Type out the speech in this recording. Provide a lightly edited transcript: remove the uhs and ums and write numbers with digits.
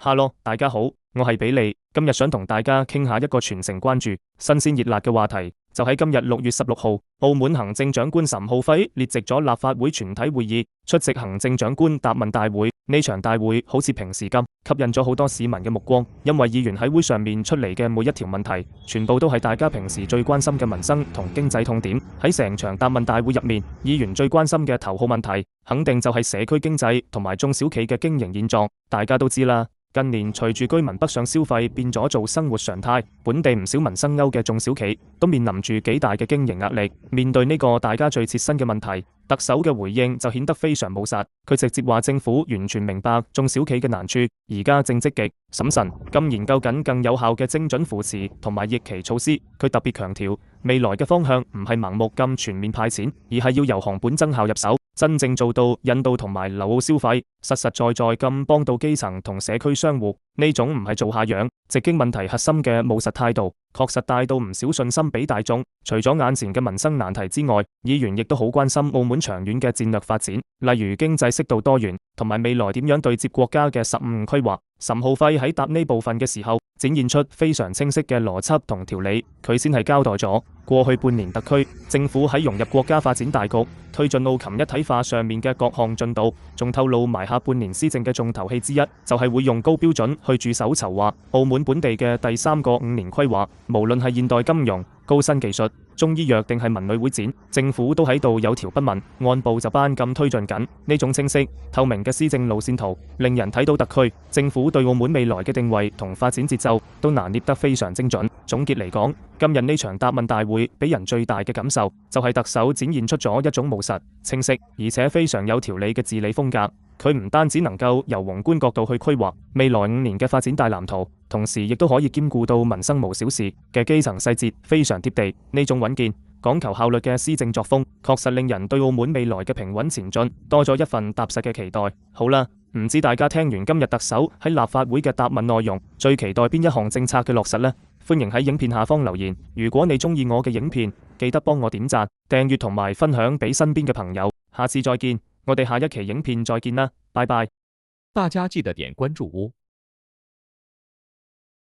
哈嘍，大家好，我係比利，今日想同大家傾下一個全城關注、新鮮熱辣嘅話題，就喺今日6月16號，澳門行政長官岑浩輝列席咗立法會全體會議，出席行政長官答問大會。呢場大會好似平時咁，吸引咗好多市民嘅目光，因為議員喺會上面出嚟嘅每一條問題，全部都係大家平時最關心嘅民生同經濟痛點。喺成場答問大會入面，議員最關心嘅頭號問題，肯定就係社區經濟同埋中小企嘅經營現狀。大家都知啦。近年隨住居民北上消費變咗做生活常態，本地唔少民生優嘅中小企都面臨住幾大嘅經營壓力。面對呢個大家最切身嘅問題，特首嘅回應就顯得非常務實。佢直接話政府完全明白中小企嘅難處，而家正積極審慎咁研究緊更有效嘅精準扶持同埋逆期措施。佢特別強調，未來嘅方向唔係盲目咁全面派錢，而係要由行本增效入手，真正做到引導同埋留澳消費，實實在在咁幫到基層同社區商戶。呢種唔係做下樣，直擊問題核心嘅務實態度，確實帶到唔少信心俾大眾。除咗眼前嘅民生難題之外，議員亦都好關心澳門長遠嘅戰略發展，例如經濟適度多元，同埋未來點樣對接國家嘅15五規劃。岑浩輝喺答呢部分嘅時候，展現出非常清晰嘅邏輯同條理。佢先係交代咗過去半年特區政府喺融入國家發展大局、推進澳琴一體化上面嘅各項進度，仲透露埋下半年施政嘅重頭戲之一，就係會用高標準去駐守籌劃澳門本地嘅第3個5年規劃。無論係現代金融、高新技術、中醫藥定係文旅會展，政府都喺度有條不紊、按部就班咁推進緊。呢種清晰透明嘅施政路線圖，令人睇到特區政府對澳門未來嘅定位同發展節奏都拿捏得非常精準。總結嚟講，今日呢場答問大會俾人最大嘅感受，就係特首展現出咗一種務實、清晰而且非常有條理嘅治理風格。佢唔單止能夠由宏觀角度去規劃未來5年嘅發展大藍圖，同時亦都可以兼顧到民生無小事嘅基層細節，非常貼地。呢種穩健、講求效率嘅施政作風，確實令人對澳門未來嘅平穩前進多咗一份踏實嘅期待。好啦，唔知大家聽完今日特首喺立法會嘅答問內容，最期待邊一項政策嘅落實呢？歡迎喺影片下方留言。如果你鍾意我嘅影片，記得幫我點讚、訂閱同埋分享俾身邊嘅朋友。下次再見，我哋下一期影片再見啦，拜拜。大家記得點關注哦。